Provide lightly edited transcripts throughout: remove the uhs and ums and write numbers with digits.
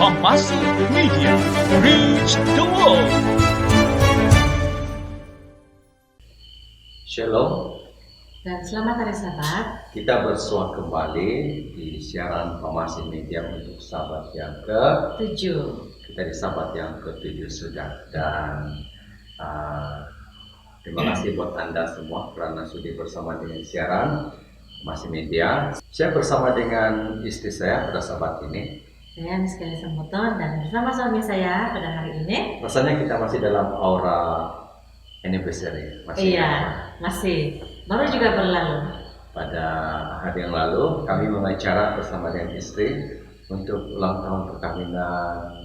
Kompasi Media, reach the world. Shalom, Dan selamat hari sahabat. kita bersua kembali di siaran Kompasi Media untuk sahabat yang ke-7. 7. Kita di sahabat yang ke-7 sudah. Dan terima kasih buat Anda semua karena sudah bersama dengan siaran Kompasi Media. Saya bersama dengan istri saya pada sahabat ini. Saya Miskeli Sambuton dan bersama suami saya pada hari ini. Rasanya kita masih dalam aura anniversary. Masih. Baru juga berlalu. Pada hari yang lalu kami mengacara bersama dengan istri untuk ulang tahun perkawinan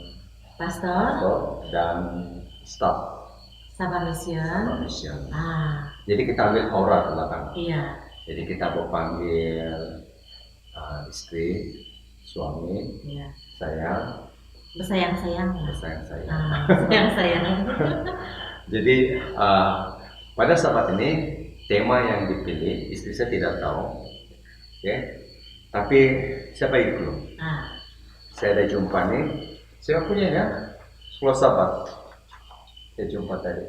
Pastor, dan staf Sabah Mission. mission. Jadi Jadi kita ambil aura ke belakang. iya. Jadi kita mau panggil istri, suami, Iya. saya, Bersayang-sayang. sayang-sayang. Sayang-sayang. Jadi pada saat ini tema yang dipilih istri saya tidak tahu, ya. Tapi siapa itu? Saya ada jumpa nih. Siapa punya ya? 10 sahabat. Saya jumpa tadi.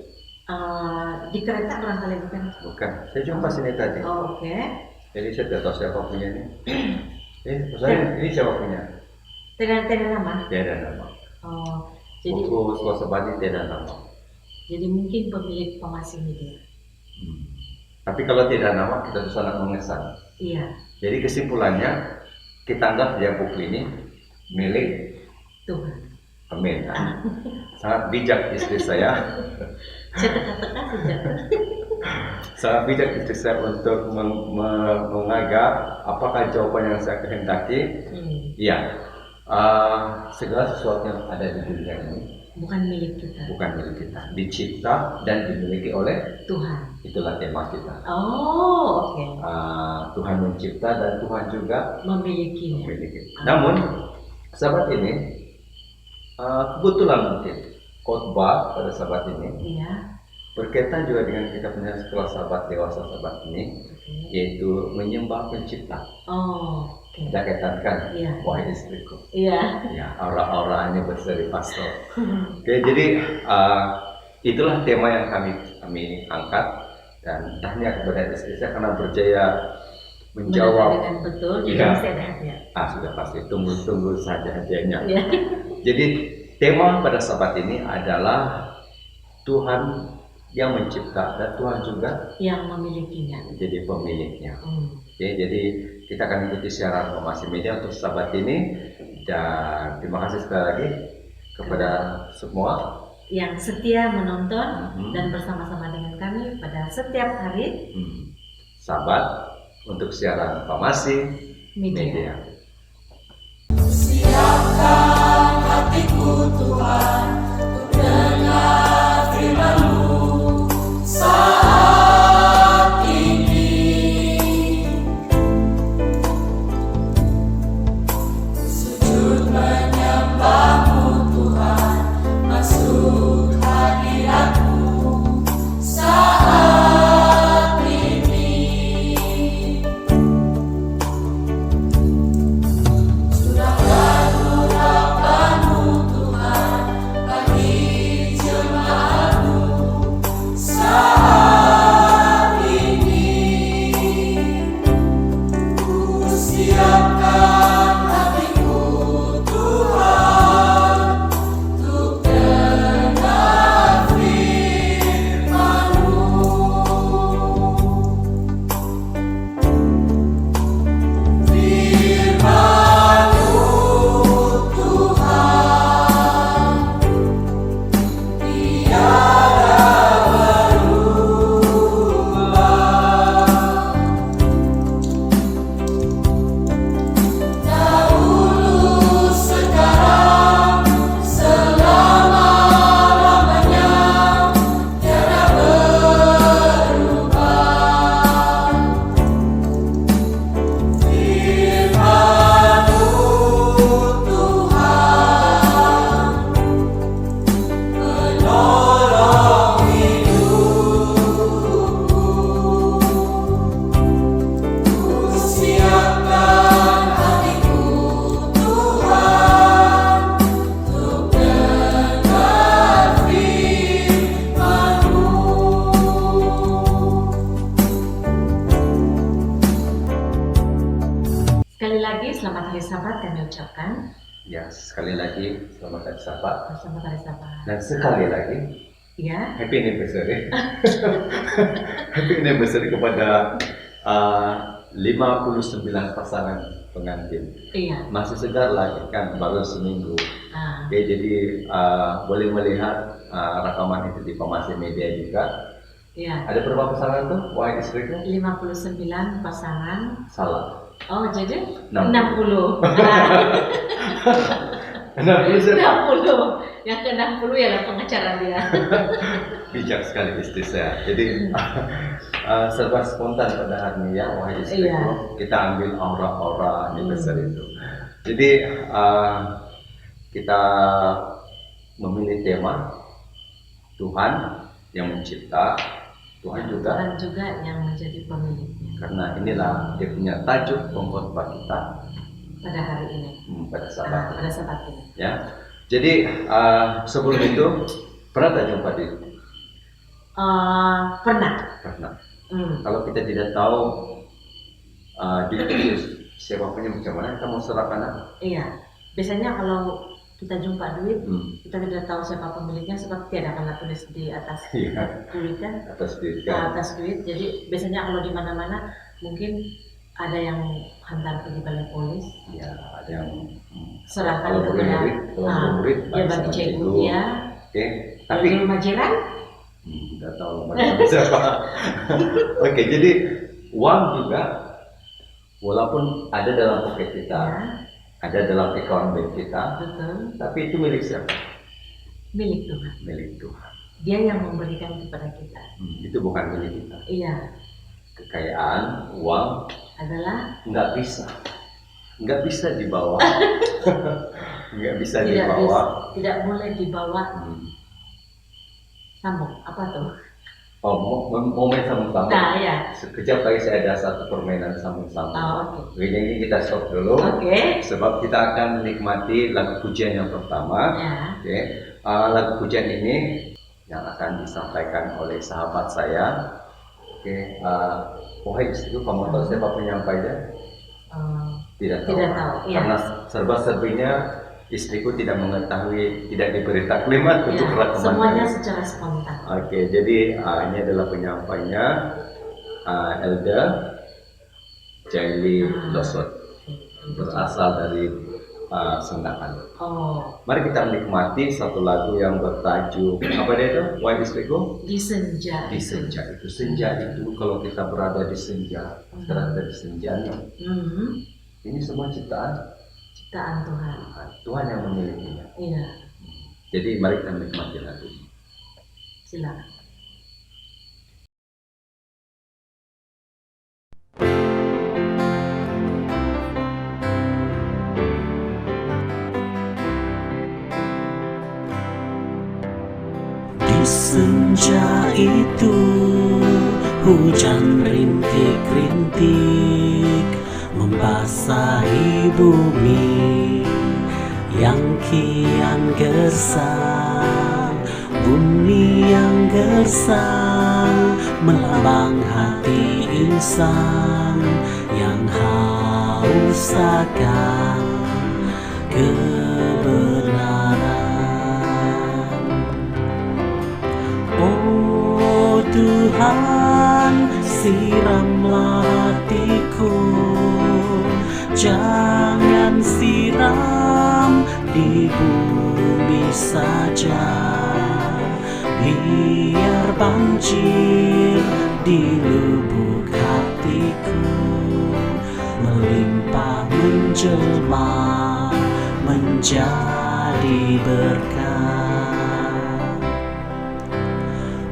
Di kereta barangkali bukan? Bukan. Saya jumpa sini tadi. Oke. Jadi saya tidak tahu siapa punya ini. Maksudnya ini siapa punya? Tidak nama. Tidak ada nama. Jadi Buku 10 sahabat ini tidak ada nama. jadi mungkin pemilik Kompasi Media. Tapi kalau tidak ada nama kita sangat mengesan. Iya. Jadi kesimpulannya kita anggap ya buku ini milik Tuhan. Amin. Sangat bijak istri saya. Saya teka-teka saja. Sangat bijak istri saya untuk mengagak apakah jawaban yang saya kehendaki. Iya. Segala sesuatu yang ada di dunia ini Bukan milik kita. bukan milik kita, dicipta dan dimiliki oleh Tuhan. itulah tema kita. Oke. Tuhan mencipta dan Tuhan juga Memilikinya. memiliki. Namun sahabat ini kebetulan mungkin khotbah pada sahabat ini Iya. berkaitan juga dengan kita punya sekolah sahabat dewasa sahabat ini, Oke. yaitu menyembah pencipta. Oke. Ada kaitan kan? Iya. Wahai istriku. Iya. Ya, aura-aura ini berseri pastor. Oke, jadi itulah tema yang kami angkat dan tanya kepada istri saya karena berjaya menjawab. Dengan betul. Jadi Iya. mesti ada hadiah. Sudah pasti, tunggu saja hadiahnya. Iya. Jadi tema pada sahabat ini adalah Tuhan yang mencipta dan Tuhan juga Yang memilikinya. menjadi pemiliknya. Oke, jadi kita akan ikuti siaran Kompasi Media untuk sahabat ini dan terima kasih sekali lagi kepada semua Yang setia menonton dan bersama-sama dengan kami pada setiap hari sahabat untuk siaran Kompasi Media. Siapkan hatiku Tuhan untuk dengar firman-Mu saat ini. Sujud menyembah-Mu Tuhan, masuk hadirat-Mu saat ini. ucapkan Ya, sekali lagi selamat hari Sabat. selamat hari Sabat. Dan sekali lagi Ya, happy anniversary. Happy anniversary kepada 59 pasangan pengantin. iya. Masih segar lagi kan, baru seminggu. Ah, Oke, jadi boleh melihat rekaman itu di Pemasi Media juga. iya. Ada berapa pasangan tuh? Wahai istriku? 59 pasangan. Salah. Oh, jadi 60. 60. 60 siapa? 60. Yang ke-60 ialah pengacara dia. Bijak sekali istri saya. Jadi serba spontan pada hari ini ya, wahai istriku. Iya. Kita ambil aura-aura anniversary itu. Jadi kita memilih tema Tuhan yang mencipta, Tuhan juga, Tuhan juga yang menjadi pemiliknya karena inilah dia punya tajuk pengkhotbah kita pada hari ini. pada saat Pada saat ini. ya. Jadi sebelum itu pernah tak jumpa di Pernah. pernah. Hmm. Kalau kita tidak tahu di siapa punya macam mana, kita mau serahkan apa? Iya. Biasanya kalau kita jumpa duit, Hmm. kita tidak tahu siapa pemiliknya sebab tiada akan tulis di atas Iya. duit kan, Atas diri ke kan. atas duit. Jadi biasanya kalau di mana-mana mungkin ada yang hantar pergi balai polis, Ya, ada yang serahkan kalau boleh kepada murid, kalau murid dia bagi cikgu dia. Oke, Tapi tapi di rumah jiran, tidak tahu macam siapa. Oke, jadi uang juga walaupun ada dalam poket kita, ya, ada dalam account bank kita, betul, tapi itu milik siapa? milik Tuhan. Milik Tuhan. Dia yang memberikan kepada kita. Itu bukan milik kita. Iya, Kekayaan, uang adalah nggak bisa dibawa, nggak bisa tidak dibawa. tidak boleh dibawa. Hmm. Sambung apa tuh? Oh, mau main sambung-sambung. Nah, ya. Sekejap lagi saya ada satu permainan sambung-sambung. Oh, oke. Ini kita stop dulu. Oke. Sebab kita akan menikmati lagu pujian yang pertama. Ya. Oke. Lagu pujian ini yang akan disampaikan oleh sahabat saya. Oke. Wahai istriku, kamu tahu siapa penyampainya? Tidak tahu. Tidak tahu, iya. Karena serba-serbinya istriku tidak mengetahui, tidak diberi taklimat untuk Ya, rekaman. semuanya secara spontan. Oke, jadi ini adalah penyampainya Elda Jaili Losot, berasal dari Sendakan. Oh, Mari kita menikmati satu lagu yang bertajuk apa dia itu? Wahai istriku? di senja. Di senja itu. Senja itu kalau kita berada di senja, berada di senja Mhm. ini semua ciptaan Ciptaan Tuhan. Tuhan yang memilikinya. Iya, Jadi mari kita menikmati lagu ini. silakan. Di senja itu hujan rintik-rintik membasahi bumi yang kian gersang, bumi yang gersang melambang hati insan yang haus akan kebenaran. Oh Tuhan, siramlah hatiku, jangan siram di bumi saja, biar banjir di lubuk hatiku melimpah menjelma menjadi berkat.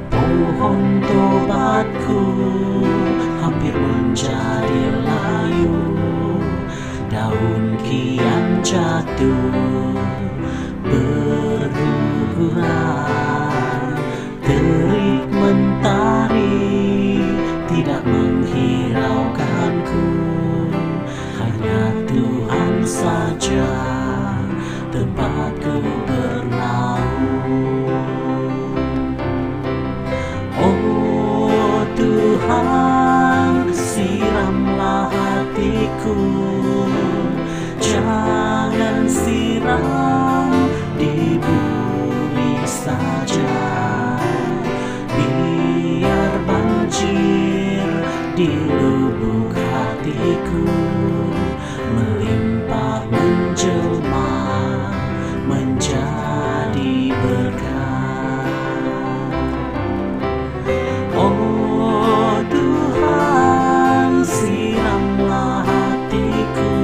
Pohon tobatku hampir menjadi layu, daun kian jatuh berguguran, terik mentari tidak menghiraukanku, hanya Tuhan saja tempatku bernaung. Oh Tuhan, siramlah hatiku, jangan siram di bumi saja, biar banjir di lubuk hatiku melimpah menjelma menjadi berkat. Oh Tuhan, siramlah hatiku,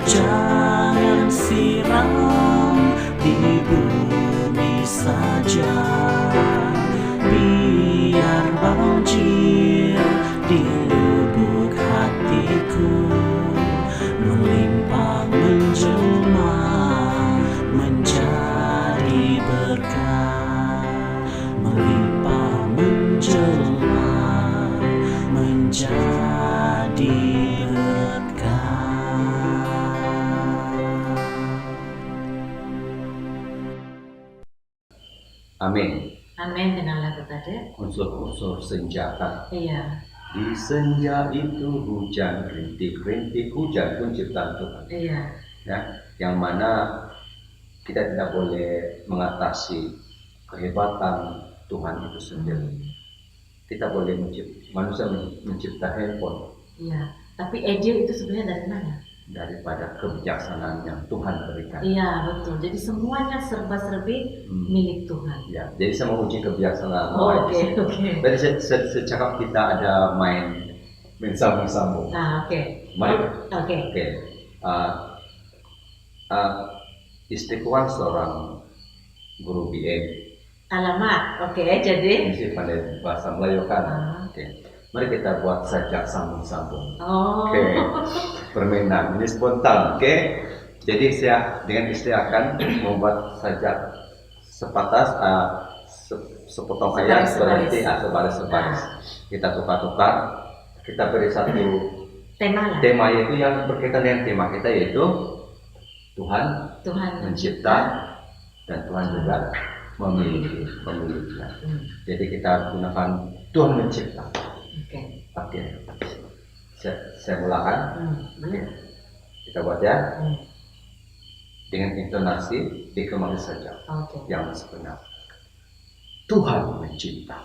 jangan siram di bumi saja, biar banjir di lubuk hatiku melimpah menjelma menjadi berkat, melimpah menjelma menjadi berkat. Amin. Amin dengan lagu tadi. Unsur-unsur senjata. Iya, Di senja itu hujan, rintik-rintik hujan pun ciptaan Tuhan. iya, Ya, yang mana kita tidak boleh mengatasi kehebatan Tuhan itu sendiri. Kita boleh manusia mencipta handphone iya. Tapi ide itu sebenarnya dari mana? daripada kebijaksanaan yang Tuhan berikan. Iya, betul. Jadi semuanya serba-serbi milik Tuhan. Ya, jadi saya mau uji kebijaksanaan. Oh, oke, oke. Tadi secakap kita ada main sambung-sambung. Nah, oke. Mari. Oke. Oke. Istriku kan seorang guru BM. Alamak, oke. Jadi, Mesti pandai bahasa Melayu kan. Oke. Mari kita buat sajak sambung-sambung. oh, Oke. Permainan ini spontan. Oke. Jadi saya dengan istri akan membuat sajak sepatas sepotong ayat Sebaris-sebaris. berarti sebaris-sebaris. Kita tukar-tukar. Kita beri satu tema lah. tema yaitu yang berkaitan dengan tema kita yaitu Tuhan Tuhan mencipta dan Tuhan juga memiliki. Jadi kita gunakan Tuhan mencipta. Oke. Oke. Saya mulakan. Oke. Kita buat ya. Dengan intonasi dikembali saja Oke. yang sebenar. Tuhan mencipta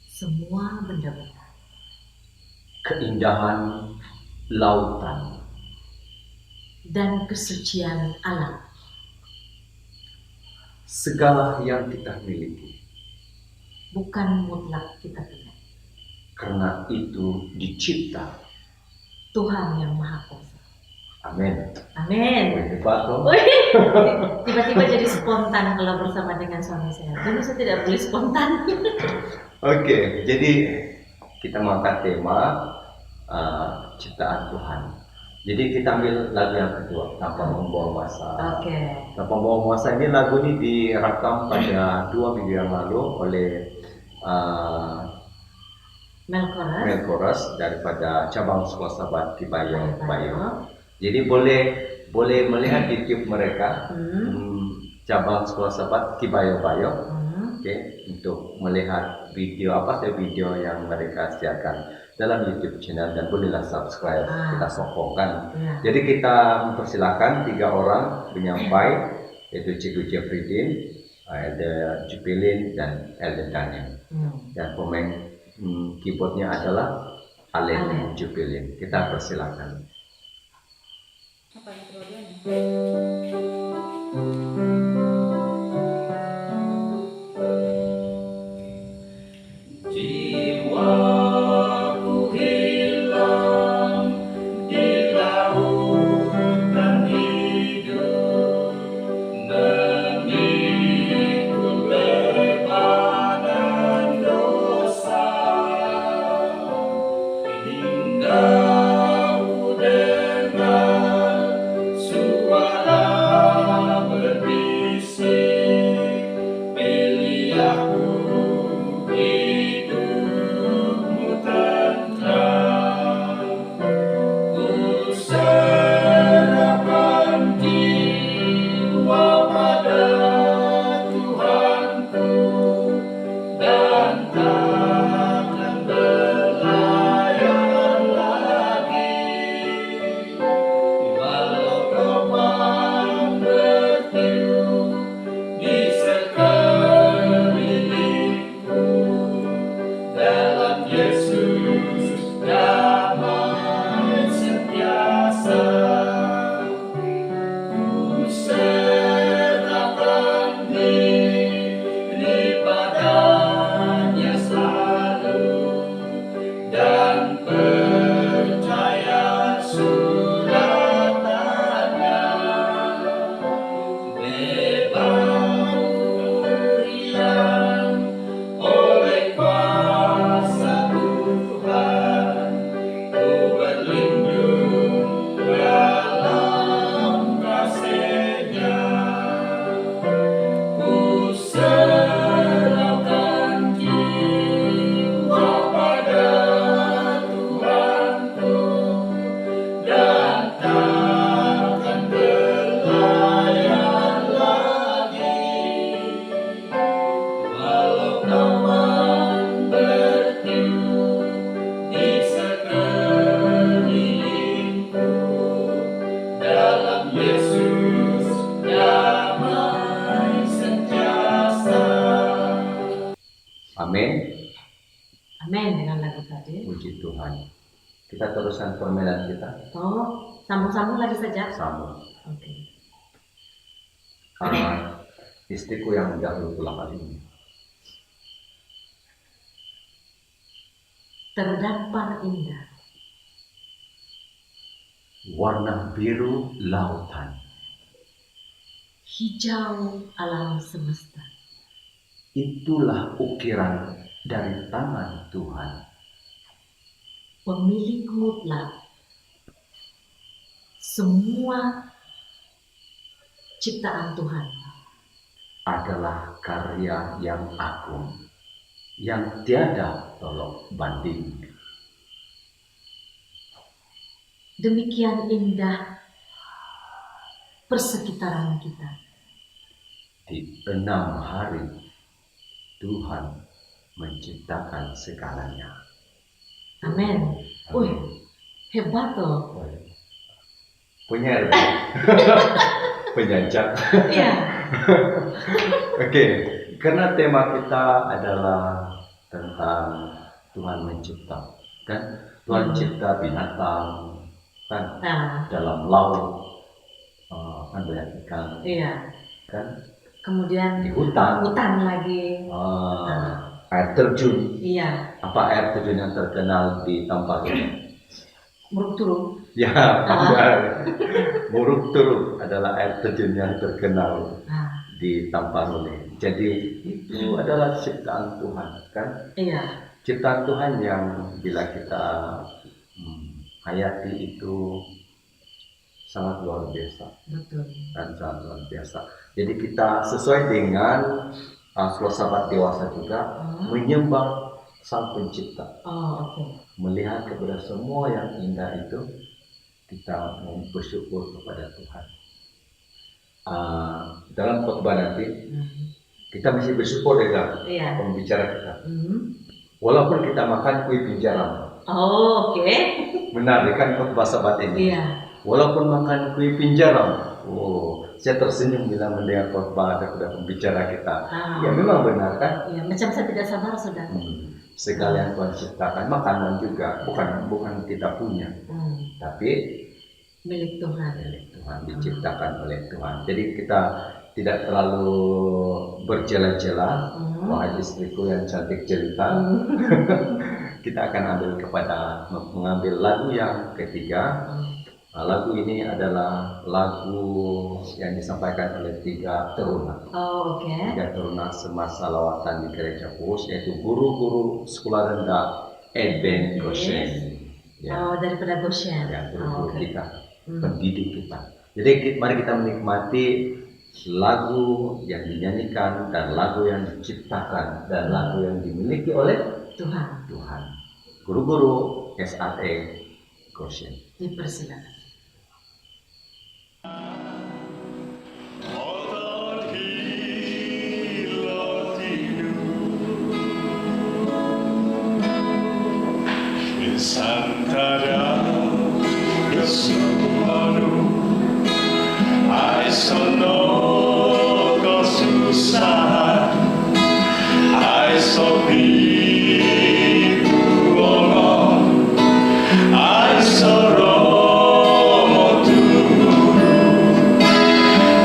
Semua benda-benda, keindahan lautan, dan kesucian alam, segala yang kita miliki. bukan mutlak kita punya. Karena itu dicipta. Tuhan yang Maha Kuasa. Amin. Amin. Hebat toh. Wih, tiba-tiba jadi spontan kalau bersama dengan suami saya. Dulu saya tidak boleh spontan. Oke, jadi kita mengangkat tema ciptaan Tuhan. Jadi kita ambil lagu yang kedua, Tanpa Membuang Masa. Oke. Tanpa Membuang Masa ini lagu ini direkam pada 2 minggu yang lalu oleh Melkoras. Melkoras daripada cabang sekolah sahabat Kibayo Bayo. Jadi boleh melihat YouTube mereka, cabang sekolah sahabat Kibayo Bayo. Oke, untuk melihat video video yang mereka siarkan dalam YouTube channel dan bolehlah subscribe, kita sokongkan. Jadi kita mempersilahkan 3 orang penyampai yaitu Cikgu Jeffrey, Elder Jupilin dan Elder Daniel. Dan pemain keyboardnya adalah Allen Jupilin. Kita persilahkan. Jiwaku hilang di lautan hidup, memikul beban dosa. Hingga ku dengar suara Amin. Amin dengan lagu tadi. Puji Tuhan. Kita teruskan permainan kita. Oh, sambung-sambung lagi saja. Sambung. Oke. Istriku yang dahulu pulang kali ini. Terdampar indah. Warna biru lautan. Hijau alam semesta. Itulah ukiran dari tangan Tuhan. Pemilik mutlak. Semua ciptaan Tuhan Adalah karya yang agung, yang tiada tolok banding. demikian indah persekitaran kita. Di 6 hari Tuhan menciptakan segalanya. Amin. Wih, hebat toh. Punya penyanjak. Iya. Oke, karena tema kita adalah tentang Tuhan mencipta, kan? Tuhan cipta binatang, kan? Nah, Dalam laut, kan banyak ikan, iya. kan? Kemudian Di hutan, lagi. air terjun. Iya. Apa air terjun yang terkenal di Tampar ini? Muruk turun. Ya, benar. Muruk Turuk adalah air terjun yang terkenal di Tampar. Jadi itu adalah ciptaan Tuhan, kan? Iya. Ciptaan Tuhan yang bila kita hayati itu sangat luar biasa, Betul. dan sangat luar biasa. Jadi kita sesuai dengan sahabat dewasa juga menyembah Sang Pencipta, Oh, oke. melihat kepada semua yang indah itu, kita bersyukur kepada Tuhan. Dalam khotbah nanti kita mesti bersyukur dengan Iya. pembicara kita. Walaupun kita makan kue pinjaran, Oh, oke. benar kan khotbah sahabat ini. Iya. Walaupun makan kue pinjaran, saya tersenyum bila mendengar khotbah daripada pembicara kita. Ya memang benar kan? Iya, macam saya tidak sabar sudah. Segala yang Tuhan ciptakan, makanan juga bukan kita punya, tapi Milik Tuhan. milik Tuhan, diciptakan oleh Tuhan. Jadi kita tidak terlalu berjela-jela. Wahai istriku yang cantik jelita. Kita akan mengambil lagu yang ketiga. Lagu ini adalah lagu yang disampaikan oleh 3 teruna. Oh, oke. 3 teruna semasa lawatan di gereja Pus, yaitu guru-guru sekolah rendah Eden Goshen. Ya, Oh, daripada Goshen. guru-guru oke. kita, pendidik kita. Jadi mari kita menikmati lagu yang dinyanyikan dan lagu yang diciptakan dan lagu yang dimiliki oleh Tuhan. Tuhan. Guru-guru SRE Goshen. Dipersilakan. Santara kesulitan, I sono kesusahan, I sopi buongon, I soromo tu,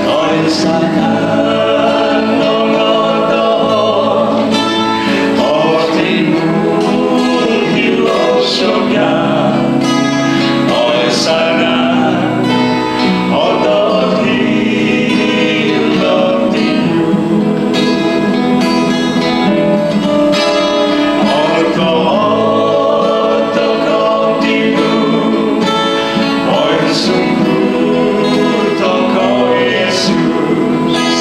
noi sakan nongoto, otimu hiloshoga, noi sana, otot hilotimu, otot kontimu, oi sungguh toko Yesus,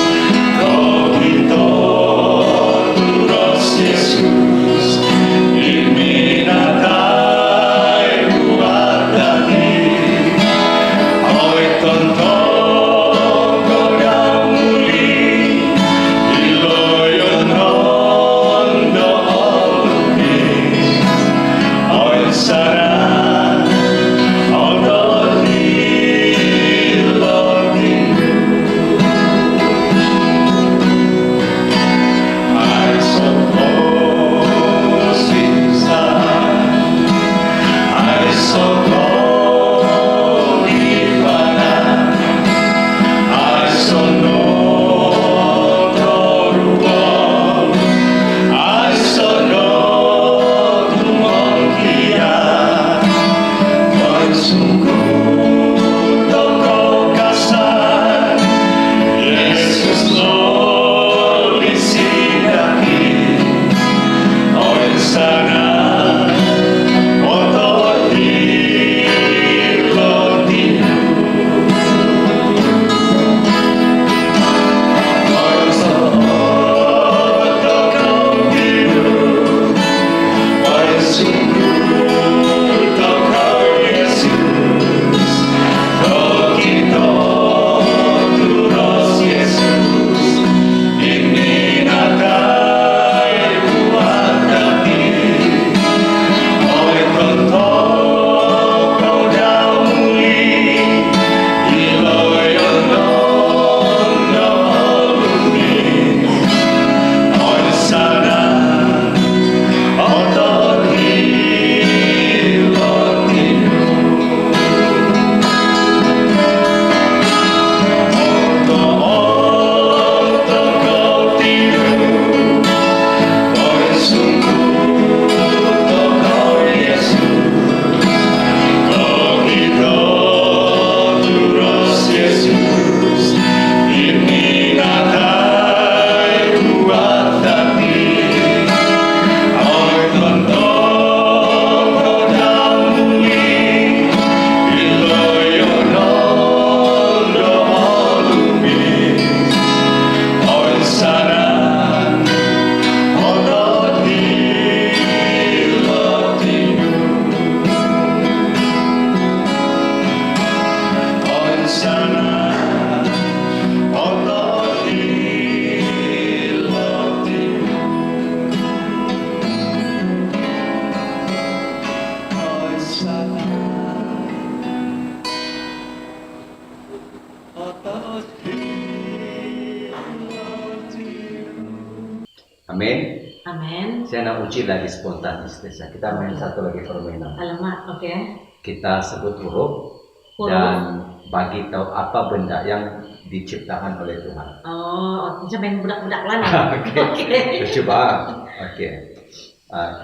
Amin. Amin. Saya nak uji lagi spontan istilah. Kita main satu lagi permainan. Alamak, oke. Kita sebut huruf Huruf. dan bagi tahu apa benda yang diciptakan oleh Tuhan. Oh, macam main budak-budak lah. Oke. Oke. Coba. Oke.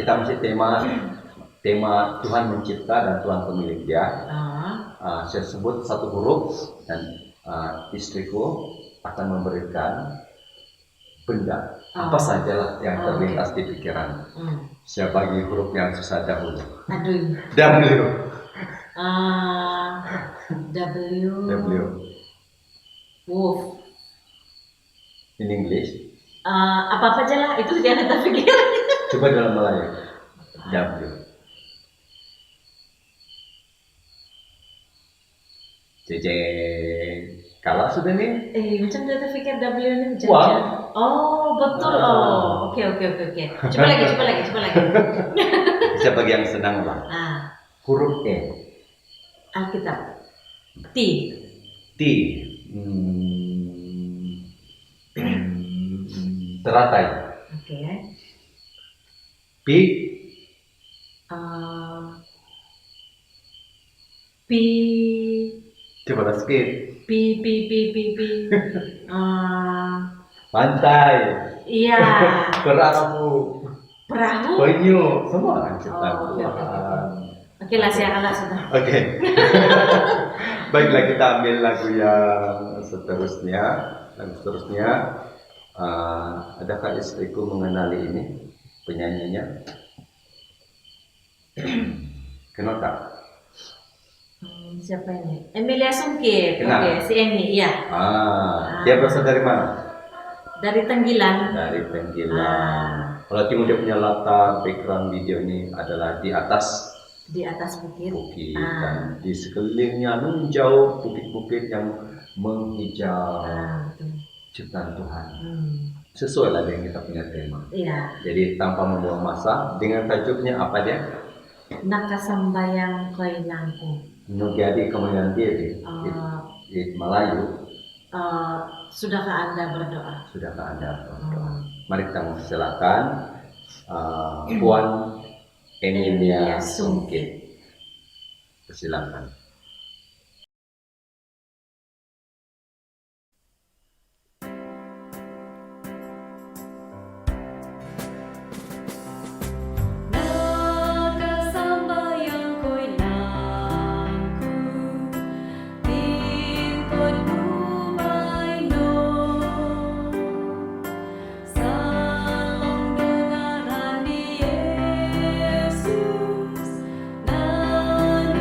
Kita mesti tema Tuhan mencipta dan Tuhan pemilik dia. Saya sebut satu huruf dan istriku akan memberikan benda apa sajalah yang terlintas di pikiran. Saya bagi huruf yang susah dahulu. Aduh. W. W. Wolf. In English. Apa-apa aja lah, itu jangan kita pikir. Coba dalam Melayu. W. Jejeng. Kalah sudah nih. Macam dia terfikir W ini jajan. Wah. Oh, betul. Oh, oke. Coba lagi. Bisa bagi yang senang lah. Huruf E. Alkitab. T. T. Teratai. Oke. P. P. Coba lah sikit. P. Pantai. Iya. Perahu. Perahu. Penyu. Semua kan cipta Oh, oke. Tuhan. Oke lah, saya kalah sudah. Oke. Baiklah, kita ambil lagu yang seterusnya. Adakah istriku mengenali ini penyanyinya? Kenal tak? Siapa ini? Emilia Sungkit. Kenal. Oke, si Emi, iya. Dia berasal dari mana? Dari Tenggilan. Dari Tenggilan. Kalau timur dia punya latar background video ini adalah di atas bukit. bukit dan di sekelilingnya menjauh bukit-bukit yang menghijau. Betul. Ciptaan Tuhan. Sesuai lah dengan kita punya tema. Iya. Jadi tanpa membuang masa, dengan tajuknya apa dia? Nakasambayang koinangku. Nugiadi kemuliaan diri. Di Melayu. Sudahkah Anda berdoa? Sudahkah Anda berdoa? Mari kita mempersilakan Puan Emilia Sungkit. Persilakan. Nakasambayang ko'y nangku, tingkod bumay no. Sa ngaran ni Jesus, nanununang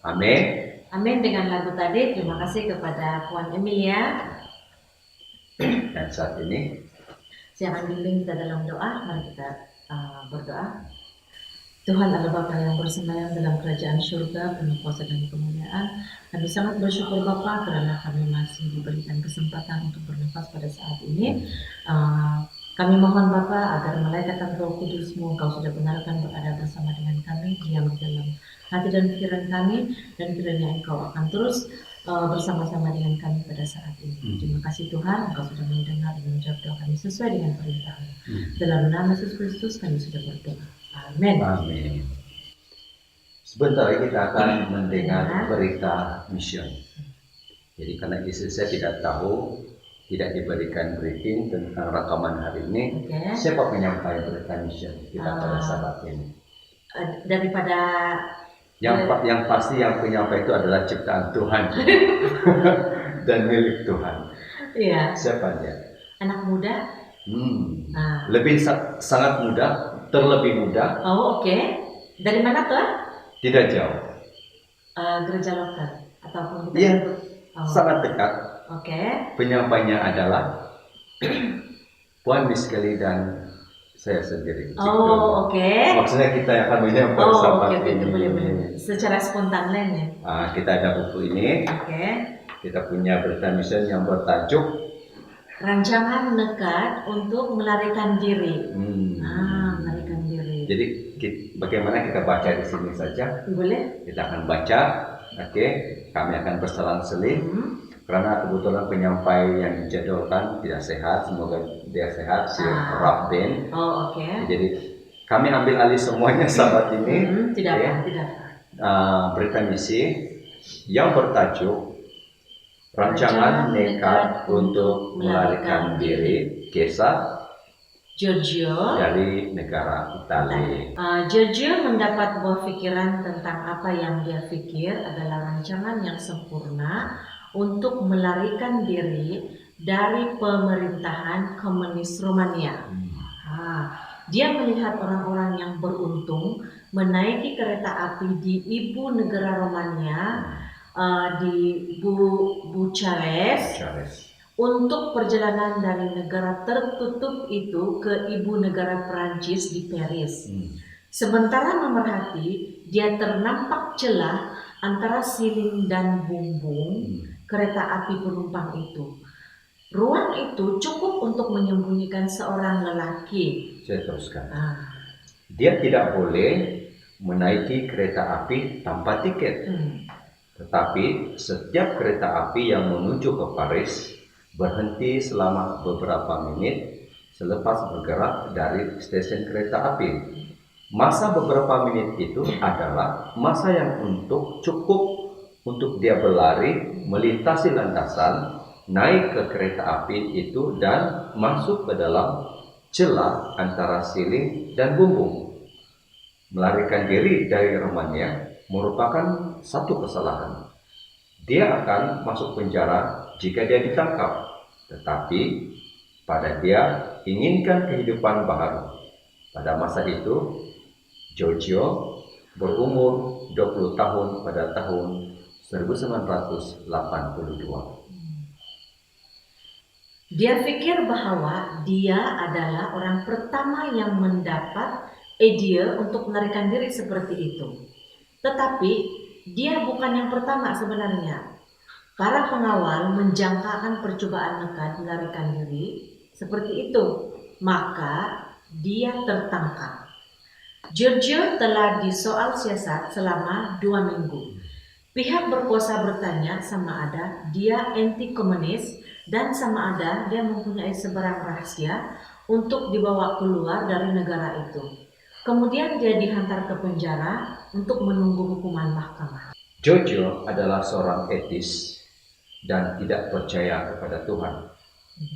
Amin. Amin. Dengan lagu tadi, terima kasih kepada Puan Emilia. Dan saat ini Saya akan bimbing kita dalam doa. Mari kita berdoa. Tuhan Allah Bapa yang bersemayam dalam kerajaan surga penuh kuasa dan kemuliaan, kami sangat bersyukur Bapa karena kami masih diberikan kesempatan untuk bernafas pada saat ini. Kami mohon Bapa agar malaikat Roh Kudus-Mu Engkau sudah benarkan berada bersama dengan kami, diam di dalam hati dan pikiran kami, dan kiranya Engkau akan terus bersama-sama dengan kami pada saat ini. Terima kasih Tuhan, Engkau sudah mendengar dan menjawab doa kami sesuai dengan perintah-Mu. Dalam nama Yesus Kristus kami sudah berdoa. Amin. Amin. Sebentar lagi kita akan mendengar berita mission. Jadi karena istri saya tidak tahu, tidak diberikan briefing tentang rekaman hari ini, siapa penyampai berita mission kita pada saat ini? Daripada yang pasti yang penyampai itu adalah ciptaan Tuhan dan milik Tuhan. Iya. Siapa dia? Anak muda. Lebih sangat muda, terlebih muda. Oh, oke. Dari mana tuh? Tidak jauh. Gereja lokal ataupun kita Iya, sebut? sangat dekat. Oke. Penyampainya adalah Puan Miss Kelly dan saya sendiri. Oh, oke. Maksudnya kita yang akan menyampaikan Oh, sahabat oke, ini. boleh. Secara spontan lain ya. Kita ada buku ini. Oke. Kita punya berita mission yang bertajuk Rancangan nekat untuk melarikan diri. Melarikan diri. Jadi bagaimana kita baca di sini saja? Boleh? Kita akan baca. Oke. Kami akan berselang-seling. Karena kebetulan penyampai yang dijadwalkan tidak sehat, semoga dia sehat, si Rabben. Oh, oke. Jadi kami ambil alih semuanya sahabat ini. Tidak ya. apa, tidak. Berita misi yang bertajuk Rancangan Nekat untuk Melarikan Diri, Kisah Giorgio dari negara Italia. Giorgio mendapat buah pikiran tentang apa yang dia pikir adalah rancangan yang sempurna untuk melarikan diri dari pemerintahan komunis Rumania. Dia melihat orang-orang yang beruntung menaiki kereta api di ibu negara Romania, di Bucharest, untuk perjalanan dari negara tertutup itu ke ibu negara Prancis di Paris. Sementara memerhati, dia ternampak celah antara siling dan bumbung kereta api penumpang itu. Ruang itu cukup untuk menyembunyikan seorang lelaki. Saya teruskan. Dia tidak boleh menaiki kereta api tanpa tiket. Tetapi setiap kereta api yang menuju ke Paris berhenti selama beberapa menit selepas bergerak dari stasiun kereta api. Masa beberapa menit itu adalah masa yang cukup untuk dia berlari, melintasi landasan, naik ke kereta api itu dan masuk ke dalam celah antara siling dan bumbung. Melarikan diri dari Romania merupakan satu kesalahan. Dia akan masuk penjara jika dia ditangkap, tetapi pada dia inginkan kehidupan baru. Pada masa itu, Giorgio berumur 20 tahun pada tahun 1982. Dia pikir bahwa dia adalah orang pertama yang mendapat ide untuk melarikan diri seperti itu. Tetapi dia bukan yang pertama sebenarnya. Para pengawal menjangkakan percobaan nekat melarikan diri seperti itu. Maka dia tertangkap. Giorgio telah disoal siasat selama 2 minggu. Pihak berkuasa bertanya sama ada dia anti komunis dan sama ada dia mempunyai sebarang rahasia untuk dibawa keluar dari negara itu. Kemudian dia dihantar ke penjara untuk menunggu hukuman mahkamah. Giorgio adalah seorang etis dan tidak percaya kepada Tuhan.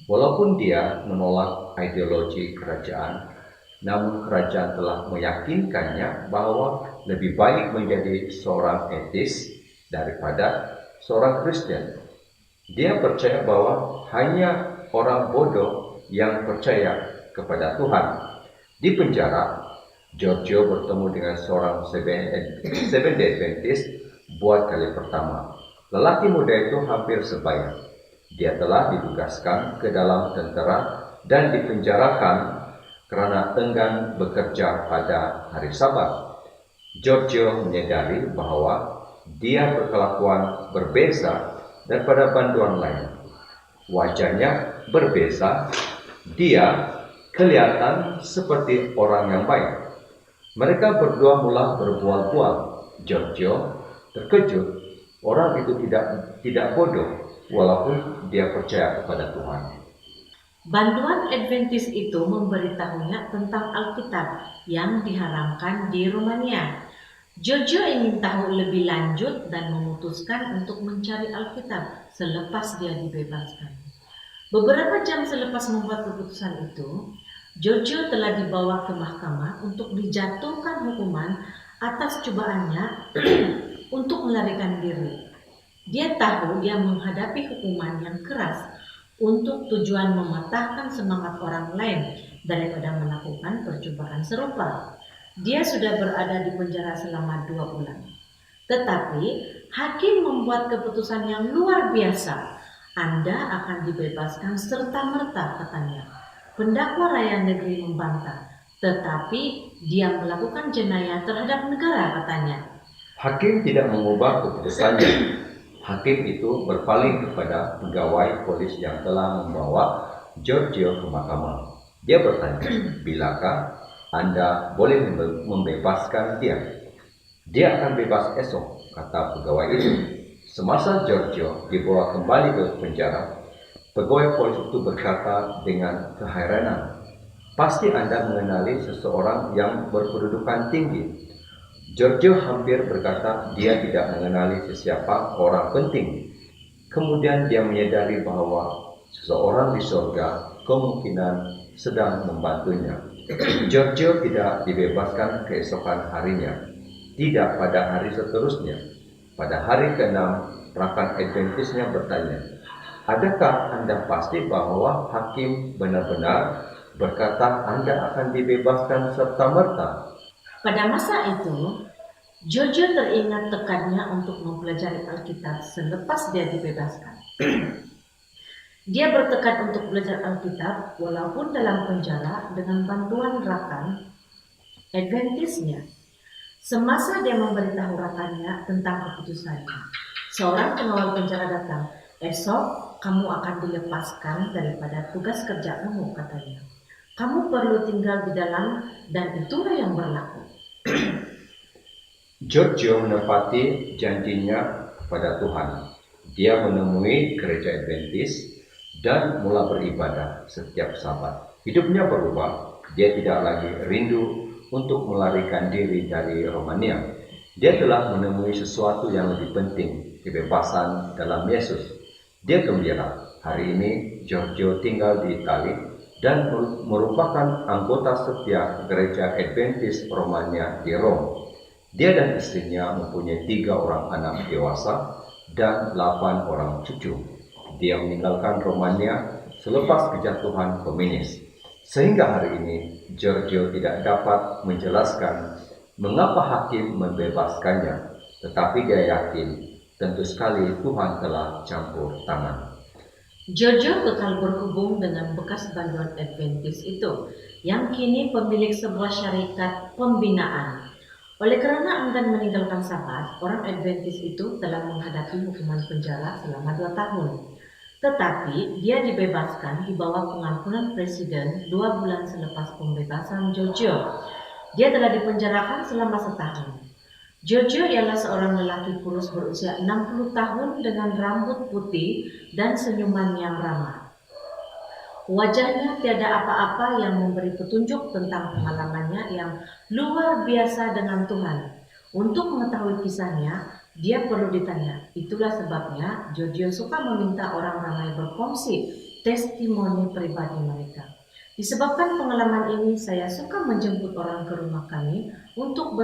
Walaupun dia menolak ideologi kerajaan, namun kerajaan telah meyakinkannya bahwa lebih baik menjadi seorang etis daripada seorang Kristen. Dia percaya bahwa hanya orang bodoh yang percaya kepada Tuhan. Di penjara, Giorgio bertemu dengan seorang Seventh-day Adventist buat kali pertama. Lelaki muda itu hampir sebaya. Dia telah ditugaskan ke dalam tentera dan dipenjarakan karena enggan bekerja pada hari Sabat. Giorgio menyadari bahwa dia berkelakuan berbeza daripada bantuan lain. Wajahnya berbeza, dia kelihatan seperti orang yang baik. Mereka berdua mula berbual-bual. Giorgio terkejut. Orang itu tidak bodoh, walaupun dia percaya kepada Tuhan. Bantuan Adventist itu memberitahunya tentang Alkitab yang diharamkan di Romania. Giorgio ingin tahu lebih lanjut dan memutuskan untuk mencari Alkitab selepas dia dibebaskan. Beberapa jam selepas membuat keputusan itu, Giorgio telah dibawa ke mahkamah untuk dijatuhkan hukuman atas cobaannya untuk melarikan diri. Dia tahu dia menghadapi hukuman yang keras untuk tujuan mematahkan semangat orang lain daripada melakukan percobaan serupa. Dia sudah berada di penjara selama 2 bulan. Tetapi hakim membuat keputusan yang luar biasa. Anda akan dibebaskan serta-merta, katanya. Pendakwa rakyat negeri membantah, tetapi dia melakukan jenayah terhadap negara, katanya. Hakim tidak mengubah keputusannya. Hakim itu berpaling kepada pegawai polis yang telah membawa Giorgio ke mahkamah. Dia bertanya, bilakah Anda boleh membebaskan dia? Dia akan bebas esok, kata pegawai itu. Semasa Giorgio dibawa kembali ke penjara, pegawai polis itu berkata dengan keheranan, pasti Anda mengenali seseorang yang berkedudukan tinggi. Giorgio hampir berkata dia tidak mengenali sesiapa orang penting. Kemudian dia menyadari bahwa seseorang di surga kemungkinan sedang membantunya. Giorgio tidak dibebaskan keesokan harinya. Tidak pada hari seterusnya. Pada hari ke-6, rakan Adventisnya bertanya, adakah Anda pasti bahwa hakim benar-benar berkata Anda akan dibebaskan serta-merta? Pada masa itu, Giorgio teringat tekadnya untuk mempelajari Alkitab selepas dia dibebaskan. Dia bertekad untuk belajar Alkitab walaupun dalam penjara dengan bantuan rakan Adventisnya. Semasa dia memberitahu rakannya tentang keputusannya, seorang pengawal penjara datang. Esok kamu akan dilepaskan daripada tugas kerja kamu, katanya. Kamu perlu tinggal di dalam dan itulah yang berlaku. Giorgio menepati janjinya kepada Tuhan. Dia menemui gereja Adventis dan mula beribadah setiap Sabat. Hidupnya berubah. Dia tidak lagi rindu untuk melarikan diri dari Romania. Dia telah menemui sesuatu yang lebih penting, kebebasan dalam Yesus. Dia gembira. Hari ini Giorgio tinggal di Italia dan merupakan anggota setia gereja Adventis Romania di Roma. Dia dan istrinya mempunyai 3 orang anak dewasa dan 8 orang cucu. Dia meninggalkan Romania selepas kejatuhan komunis. Sehingga hari ini Giorgio tidak dapat menjelaskan mengapa hakim membebaskannya. Tetapi dia yakin tentu sekali Tuhan telah campur tangan. Giorgio kekal berhubung dengan bekas bantuan Adventis itu, yang kini pemilik sebuah syarikat pembinaan. Oleh karena enggan meninggalkan Sabat, orang Adventis itu telah menghadapi hukuman penjara selama 2 tahun. Tetapi dia dibebaskan di bawah pengampunan Presiden 2 bulan selepas pembebasan Giorgio. Dia telah dipenjarakan selama 1 tahun. Giorgio ialah seorang lelaki kurus berusia 60 tahun dengan rambut putih dan senyuman yang ramah. Wajahnya tiada apa-apa yang memberi petunjuk tentang pengalamannya yang luar biasa dengan Tuhan. Untuk mengetahui kisahnya, dia perlu ditanya. Itulah sebabnya Giorgio suka meminta orang ramai berkongsi testimoni pribadi mereka. Disebabkan pengalaman ini, saya suka menjemput orang ke rumah kami untuk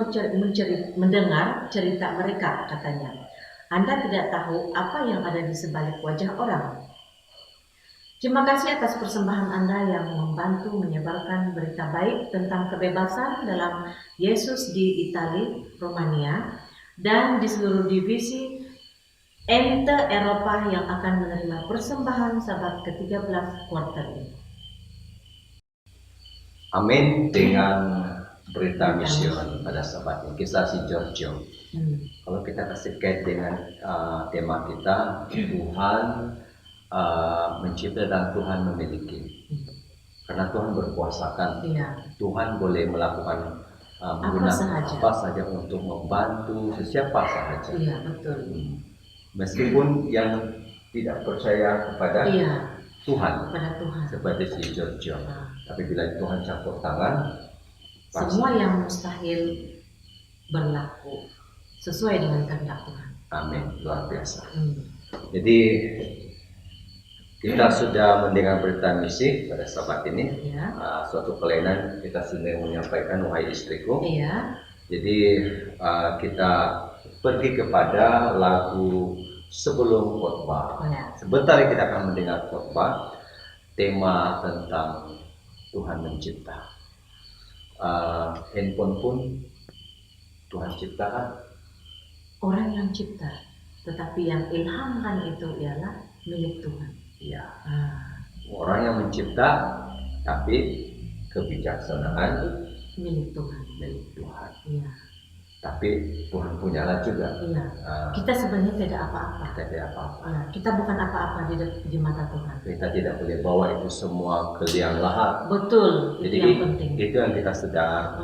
mendengar cerita mereka, katanya. Anda tidak tahu apa yang ada di sebalik wajah orang. Terima kasih atas persembahan Anda yang membantu menyebarkan berita baik tentang kebebasan dalam Yesus di Italia, Romania. dan di seluruh divisi ente Eropa yang akan menerima persembahan Sabat ke-13 kuartal ini. Amin. Dengan berita mision pada Sabat ini, kisah si Giorgio. Kalau kita kasih kait dengan tema kita, Tuhan mencipta dan Tuhan memiliki. Karena Tuhan berkuasakan, Tuhan boleh melakukan menggunakan apa saja untuk membantu siapa saja. Iya, betul. Meskipun yang tidak percaya kepada Tuhan, seperti si Giorgio. Tapi bila Tuhan campur tangan, semua yang mustahil berlaku sesuai dengan kehendak Tuhan. Amin, luar biasa. Jadi kita sudah mendengar berita misi pada Sabat ini. Suatu kelainan kita sudah menyampaikan, wahai istriku. Jadi kita pergi kepada lagu sebelum khotbah. Sebentar kita akan mendengar khotbah tema tentang Tuhan mencipta. Handphone pun Tuhan ciptakan. Orang yang cipta, tetapi yang ilhamkan itu ialah milik Tuhan. Iya. Orang yang mencipta, tapi kebijaksanaan milik Tuhan. Milik Tuhan. Iya. Tapi Tuhan punyalah juga. Iya. Kita sebenarnya tidak apa-apa. Kita tidak apa-apa. Kita bukan apa-apa di mata Tuhan. Kita tidak boleh bawa itu semua ke liang lahat. Betul. Jadi itu yang penting. Itu yang kita sadar,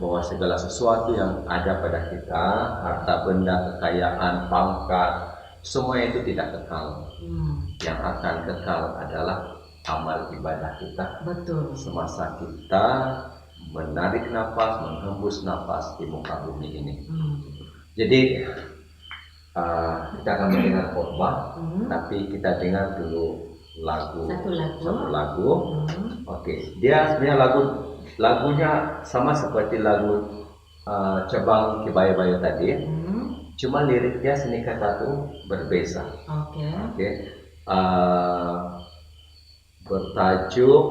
bahwa segala sesuatu yang ada pada kita, harta benda, kekayaan, pangkat, semua itu tidak kekal. Yang akan kekal adalah amal ibadah kita. Betul. Semasa kita menarik nafas, menghembus nafas di muka bumi ini. Jadi kita akan mendengar khotbah, tapi kita dengar dulu satu lagu. Oke. Dia sebenarnya lagunya sama seperti lagu Cabang Kibayo-bayo tadi. Cuma liriknya sedikit satu berbeza. Oke. Bertajuk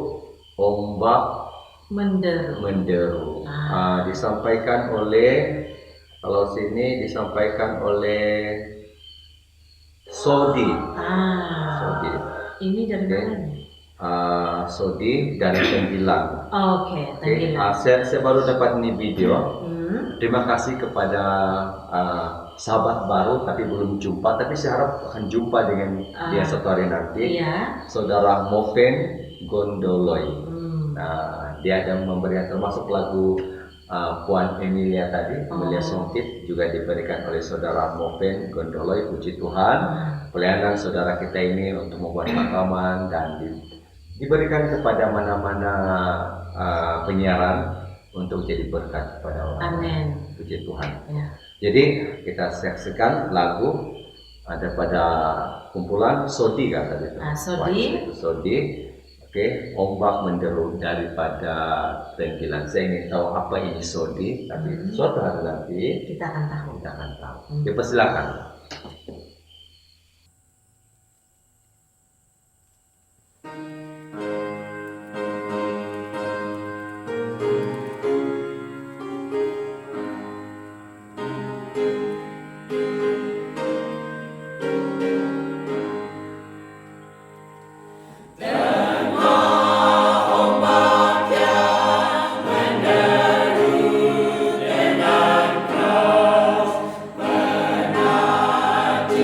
Ombak Menderu. Disampaikan oleh, kalau sini disampaikan oleh Sodi. Sodi. Ini dari mana? Sodi dari Tenggilang. Tenggilang. Saya baru dapat ini video. Terima kasih kepada sahabat baru tapi belum jumpa, tapi saya harap akan jumpa dengan dia suatu hari nanti. Saudara Moven Gondoloy. Dia ada memberikan termasuk lagu Puan Emilia tadi, Emilia Songkit juga diberikan oleh saudara Moven Gondoloy. Puji Tuhan, pelayanan saudara kita ini untuk membuat rekaman dan diberikan kepada mana-mana penyiaran untuk jadi berkat kepada orang. Amin. Puji Tuhan. Jadi kita saksikan lagu ada pada kumpulan Sodi kan tadi. Sodi. Oke, Ombak Menderu daripada Tenggilang. Saya ingin tahu apa ini Sodi, tapi suatu hari nanti kita akan tahu. Dipersilakan. Dengan keras menanti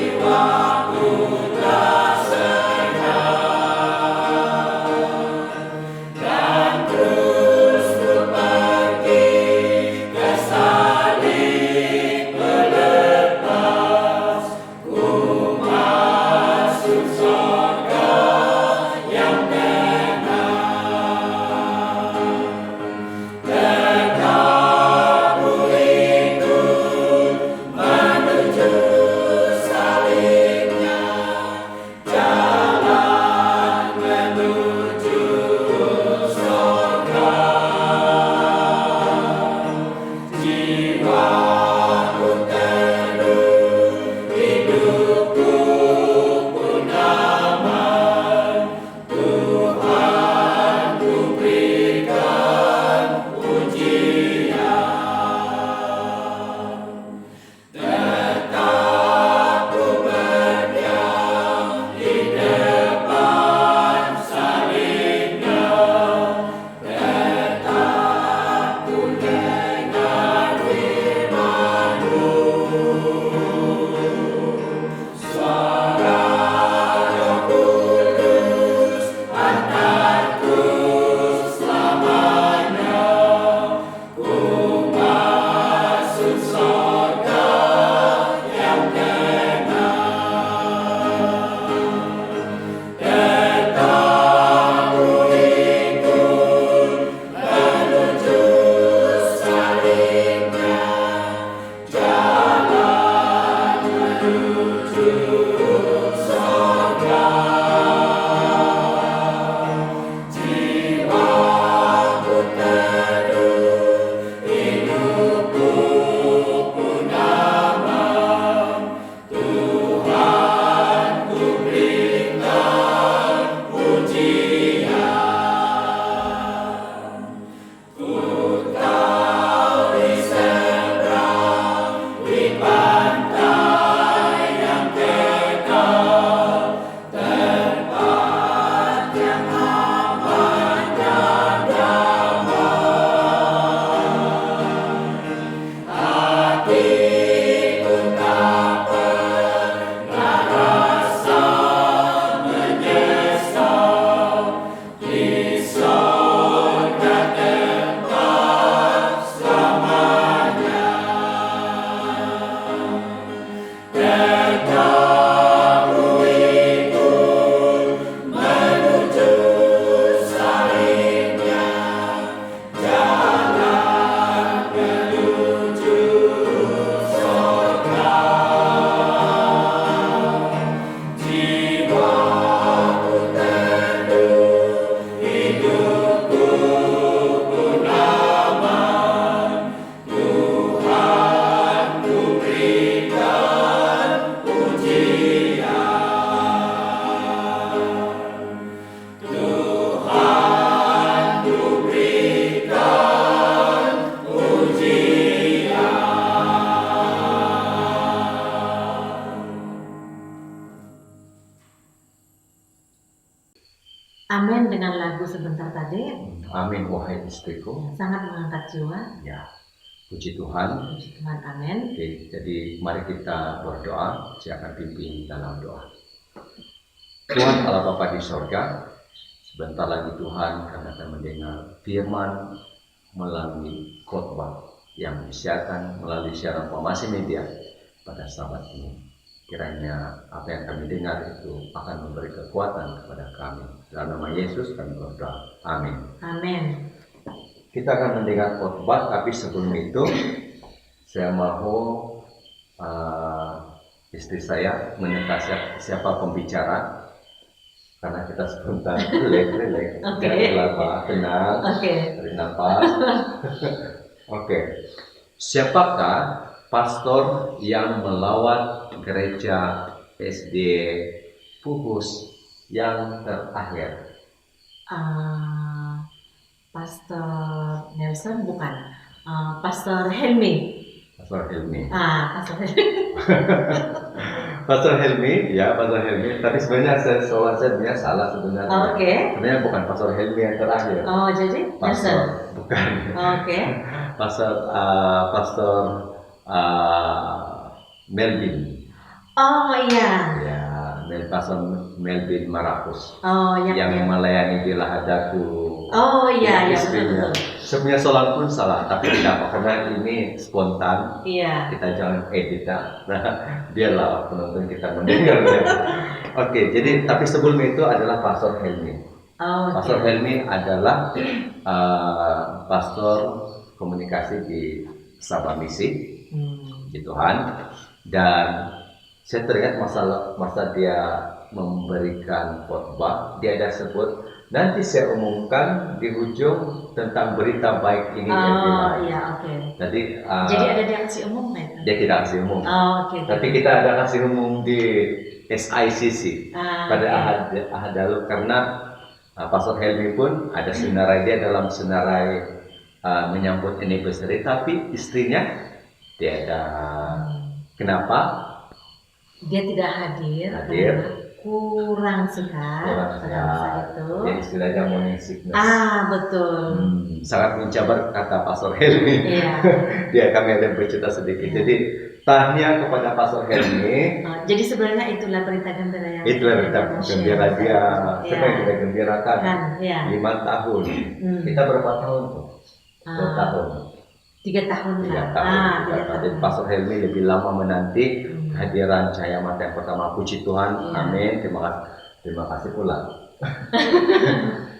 kata Dek. Amin, wahai istriku. Sangat mengangkat jiwa. Ya, puji Tuhan. Puji Tuhan, amin. Oke, jadi mari kita berdoa. Saya akan pimpin dalam doa. Tuhan Allah Bapa di sorga, sebentar lagi Tuhan kami akan mendengar firman melalui khotbah yang disiarkan melalui siaran Formasi Media pada sahabat ini. Kiranya apa yang kami dengar itu akan memberi kekuatan kepada kami. Dalam nama Yesus kami berdoa. Amin. Amin. Kita akan mendengar khotbah, tapi sebelum itu saya mau istri saya menentukan siapa pembicara, karena kita sebentar relax, Oke. tenang, Oke. tarik nafas. Oke. Siapakah pastor yang melawat gereja SD Pupus yang terakhir? Pastor Nelson bukan. Pastor Helmi. Pastor Helmi. Pastor Helmi. Pastor Helmi, ya Pastor Helmi. Tapi sebenarnya saya salah sebenarnya. Oke. Sebenarnya bukan Pastor Helmi yang terakhir. Oh, jadi Nelson. Pastor, bukan. Oke. Pastor Melvin. Oh iya. Ya, Pastor Melvin Marapus. Oh yang ya. melayani di Lahadaku. Oh iya, ya istrinya. betul. Sebenarnya soal pun salah, tapi tidak apa, karena ini spontan. Iya. Kita jangan edit. Nah, dialah penonton kita mendengarnya. Oke, jadi tapi sebelum itu adalah Pastor Helmi. Oh, oke. Pastor Helmi adalah pastor komunikasi di Sabah Misi di Tuhan, dan saya teringat masa dia memberikan khotbah, dia ada sebut, nanti saya umumkan di ujung tentang berita baik ini. Oh iya, oke. Jadi Jadi ada yang kasih umum ya? dia tidak kasih umum, Oh, oke. tapi kita ada kasih umum di SICC pada ahad lalu, karena Pastor Helmi pun ada senarai dia dalam senarai menyambut anniversary, tapi istrinya tiada. Kenapa? Dia tidak hadir. Karena kurang sehat pada masa itu. Jadi istilahnya morning sickness. Betul. Sangat mencabar kata Pastor Helmi. Iya. Dia kami ada bercerita sedikit. Jadi tanya kepada Pastor Helmi. Jadi sebenarnya itulah berita gembira yang Itulah berita gembira dia. Siapa yang kita gembirakan? Kan, ya. 5 tahun. Kita berapa tahun tuh? 2 tahun. 3 tahun 3 lah. tahun. 3 tahun. Jadi Pastor Helmi lebih lama menanti kehadiran Cahaya Mata yang pertama. Puji Tuhan. Amin. Terima kasih pula.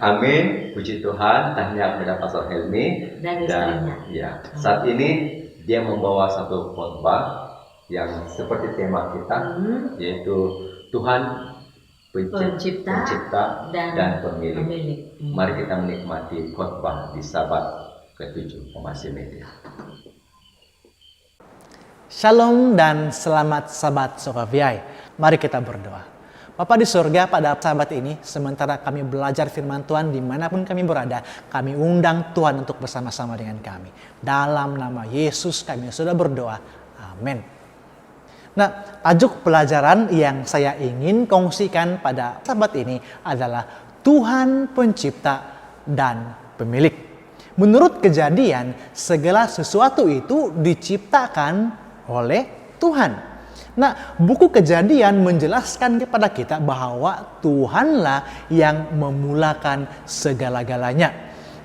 Amin. Puji Tuhan. Tanya kepada Pastor Helmi Dan istrinya. Ya, saat ini dia membawa satu khotbah yang seperti tema kita, yaitu Tuhan pencipta dan pemilik. Mari kita menikmati khotbah di Sabat ke-7 Formasi Media. Shalom dan selamat Sabat Sokaviai. Mari kita berdoa. Bapa di surga, pada sabat ini, sementara kami belajar firman Tuhan dimanapun kami berada, kami undang Tuhan untuk bersama-sama dengan kami. Dalam nama Yesus kami sudah berdoa. Amin. Nah, tajuk pelajaran yang saya ingin kongsikan pada sabat ini adalah Tuhan pencipta dan pemilik. Menurut Kejadian, segala sesuatu itu diciptakan oleh Tuhan. Nah, buku Kejadian menjelaskan kepada kita bahwa Tuhanlah yang memulakan segala-galanya.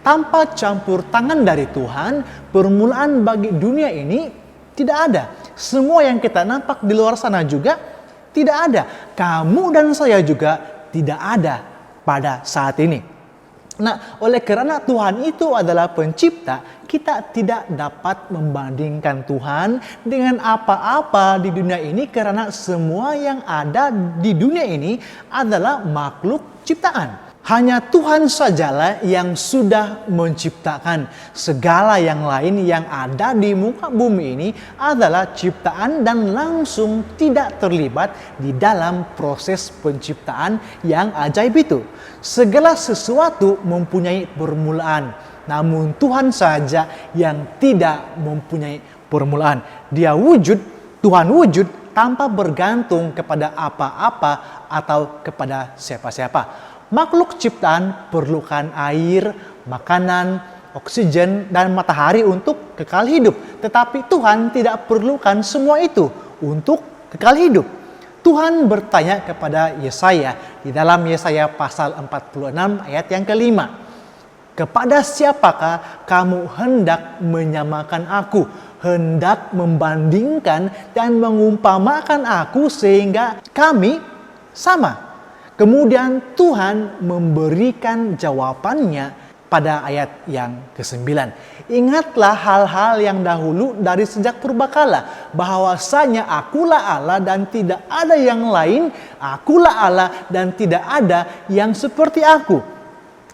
Tanpa campur tangan dari Tuhan, permulaan bagi dunia ini tidak ada. Semua yang kita nampak di luar sana juga tidak ada. Kamu dan saya juga tidak ada pada saat ini. Nah, oleh karena Tuhan itu adalah pencipta, kita tidak dapat membandingkan Tuhan dengan apa-apa di dunia ini, karena semua yang ada di dunia ini adalah makhluk ciptaan. Hanya Tuhan sajalah yang sudah menciptakan. Segala yang lain yang ada di muka bumi ini adalah ciptaan dan langsung tidak terlibat di dalam proses penciptaan yang ajaib itu. Segala sesuatu mempunyai permulaan, namun Tuhan saja yang tidak mempunyai permulaan. Dia wujud, Tuhan wujud tanpa bergantung kepada apa-apa atau kepada siapa-siapa. Makhluk ciptaan perlukan air, makanan, oksigen, dan matahari untuk kekal hidup. Tetapi Tuhan tidak perlukan semua itu untuk kekal hidup. Tuhan bertanya kepada Yesaya di dalam Yesaya pasal 46 ayat yang kelima. Kepada siapakah kamu hendak menyamakan aku, hendak membandingkan dan mengumpamakan aku sehingga kami sama? Kemudian Tuhan memberikan jawabannya pada ayat yang ke-9. Ingatlah hal-hal yang dahulu dari sejak purbakala, bahwasanya akulah Allah dan tidak ada yang lain, akulah Allah dan tidak ada yang seperti aku.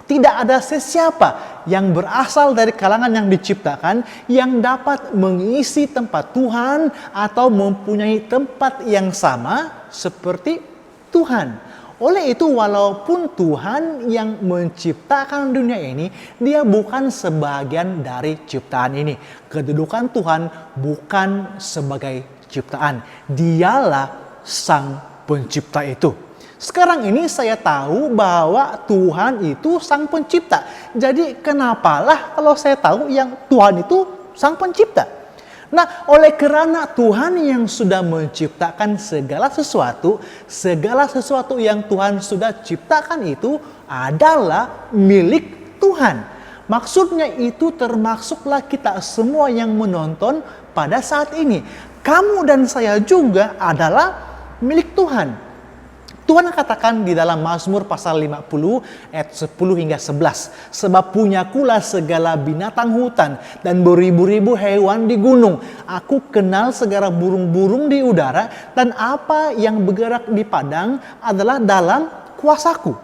Tidak ada sesiapa yang berasal dari kalangan yang diciptakan yang dapat mengisi tempat Tuhan atau mempunyai tempat yang sama seperti Tuhan. Oleh itu, walaupun Tuhan yang menciptakan dunia ini, Dia bukan sebagian dari ciptaan ini. Kedudukan Tuhan bukan sebagai ciptaan. Dialah Sang Pencipta itu. Sekarang ini saya tahu bahwa Tuhan itu Sang Pencipta. Jadi kenapalah kalau saya tahu yang Tuhan itu Sang Pencipta? Nah, oleh karena Tuhan yang sudah menciptakan segala sesuatu yang Tuhan sudah ciptakan itu adalah milik Tuhan. Maksudnya itu termasuklah kita semua yang menonton pada saat ini. Kamu dan saya juga adalah milik Tuhan. Tuhan katakan di dalam Mazmur pasal 50 ayat 10 hingga 11. Sebab punyakulah segala binatang hutan dan beribu-ribu hewan di gunung. Aku kenal segala burung-burung di udara dan apa yang bergerak di padang adalah dalam kuasaku.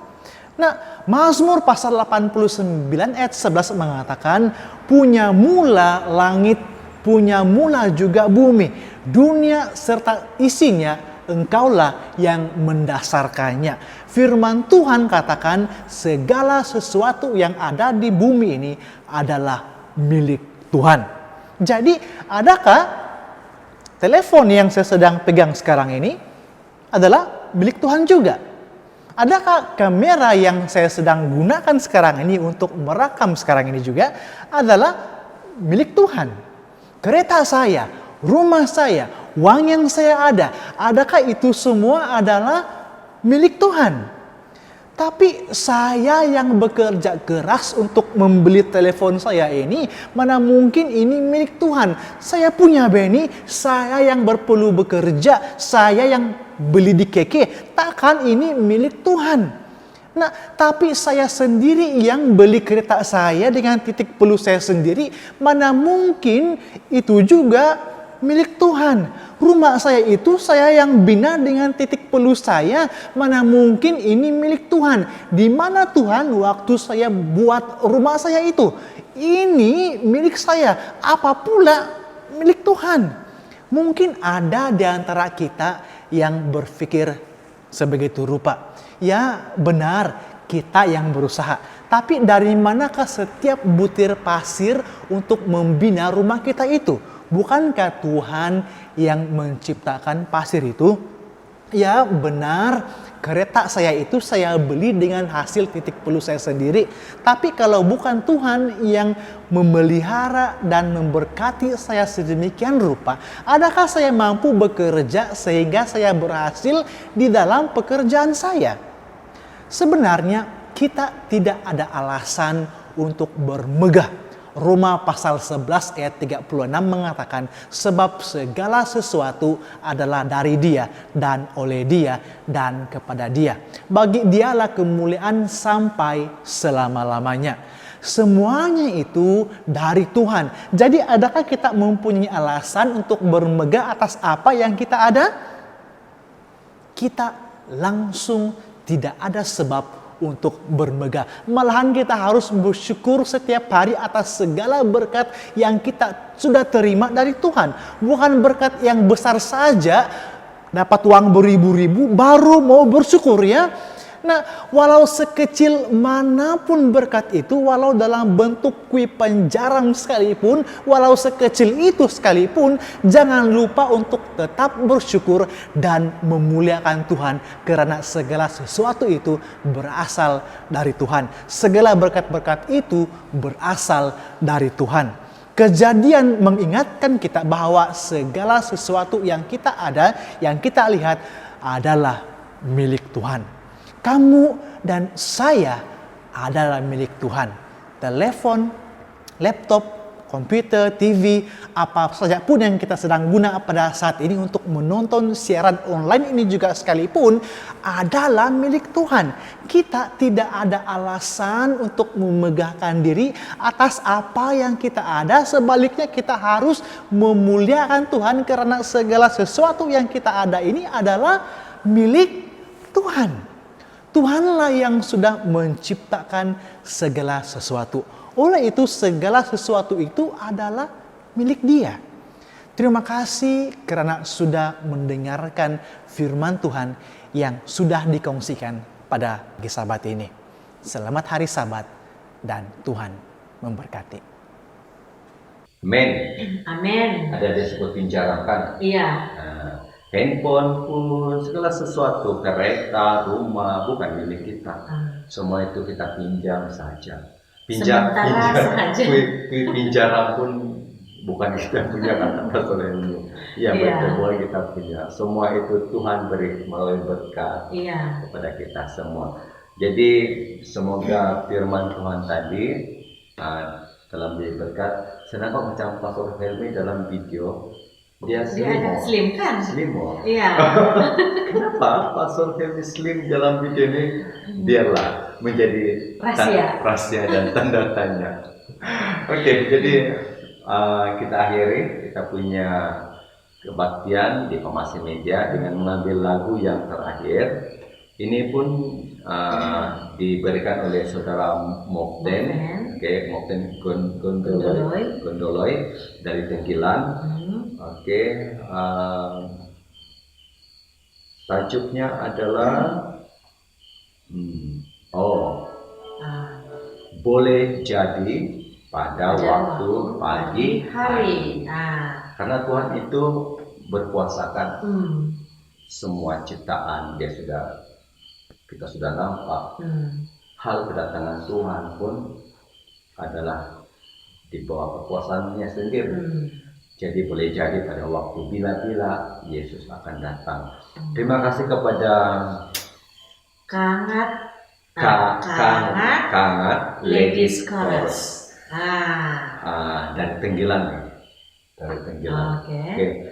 Nah, Mazmur pasal 89 ayat 11 mengatakan, punya mula langit, punya mula juga bumi, dunia serta isinya, Engkaulah yang mendasarkannya. Firman Tuhan katakan segala sesuatu yang ada di bumi ini adalah milik Tuhan. Jadi adakah telepon yang saya sedang pegang sekarang ini adalah milik Tuhan juga? Adakah kamera yang saya sedang gunakan sekarang ini untuk merekam sekarang ini juga adalah milik Tuhan? Kereta saya, rumah saya, uang yang saya ada, adakah itu semua adalah milik Tuhan? Tapi saya yang bekerja keras untuk membeli telepon saya ini, mana mungkin ini milik Tuhan? Saya punya beni, saya yang perlu bekerja, saya yang beli di KK, takkan ini milik Tuhan? Nah, tapi saya sendiri yang beli kereta saya dengan titik pelu saya sendiri, mana mungkin itu juga milik Tuhan. Rumah saya itu saya yang bina dengan titik pelu saya, mana mungkin ini milik Tuhan. Di mana Tuhan waktu saya buat rumah saya itu? Ini milik saya. Apa pula milik Tuhan? Mungkin ada di antara kita yang berpikir sebegitu rupa. Ya benar, kita yang berusaha. Tapi dari manakah setiap butir pasir untuk membina rumah kita itu? Bukankah Tuhan yang menciptakan pasir itu? Ya benar, kereta saya itu saya beli dengan hasil titik pelu saya sendiri. Tapi kalau bukan Tuhan yang memelihara dan memberkati saya sedemikian rupa, adakah saya mampu bekerja sehingga saya berhasil di dalam pekerjaan saya? Sebenarnya kita tidak ada alasan untuk bermegah. Roma pasal 11 ayat 36 mengatakan, sebab segala sesuatu adalah dari Dia dan oleh Dia dan kepada Dia. Bagi Dialah kemuliaan sampai selama-lamanya. Semuanya itu dari Tuhan. Jadi adakah kita mempunyai alasan untuk bermegah atas apa yang kita ada? Kita langsung tidak ada sebab untuk bermegah. Malahan kita harus bersyukur setiap hari atas segala berkat yang kita sudah terima dari Tuhan. Bukan berkat yang besar saja, dapat uang beribu-ribu baru mau bersyukur ya. Nah, walau sekecil manapun berkat itu, walau dalam bentuk kuipan jarang sekalipun, walau sekecil itu sekalipun, jangan lupa untuk tetap bersyukur dan memuliakan Tuhan, karena segala sesuatu itu berasal dari Tuhan. Segala berkat-berkat itu berasal dari Tuhan. Kejadian mengingatkan kita bahwa segala sesuatu yang kita ada, yang kita lihat adalah milik Tuhan. Kamu dan saya adalah milik Tuhan. Telepon, laptop, komputer, TV, apa saja pun yang kita sedang guna pada saat ini untuk menonton siaran online ini juga sekalipun adalah milik Tuhan. Kita tidak ada alasan untuk memegahkan diri atas apa yang kita ada. Sebaliknya kita harus memuliakan Tuhan karena segala sesuatu yang kita ada ini adalah milik Tuhan. Tuhanlah yang sudah menciptakan segala sesuatu. Oleh itu segala sesuatu itu adalah milik Dia. Terima kasih karena sudah mendengarkan firman Tuhan yang sudah dikongsikan pada pagi Sabat ini. Selamat hari Sabat dan Tuhan memberkati. Amin. Amin. Ada disebut pinjarakan. Iya. Handphone pun, segala sesuatu, kereta, rumah, bukan milik kita. Semua itu kita pinjam saja. Sementara saja. Pinjaran pun bukan kita punya, kata Pastor Helmi. Ya, betul, boleh kita punya. Semua itu Tuhan beri melalui berkat kepada kita semua. Jadi semoga firman Tuhan tadi dalam beri berkat. Sedangkan macam Pastor Helmi dalam video, dia agak slim kan? Slim, oh. Iya. Kenapa Pastor Helmi slim dalam video ini? Biarlah menjadi rahasia dan tanda tanya. Oke, jadi kita akhiri, kita punya kebaktian di Pemasi Media dengan mengambil lagu yang terakhir. Ini pun diberikan oleh saudara Mokten, Mokten Gondoloy dari Tenggilan. Tajuknya adalah boleh jadi pada waktu pagi hari. Karena Tuhan itu berkuasakan semua ciptaan, kita sudah nampak. Hal kedatangan Tuhan pun adalah di bawah kekuasaannya sendiri. Jadi boleh jadi pada waktu bila-bila Yesus akan datang. Terima kasih kepada Kangat Ladies Chorus dari Tenggilan.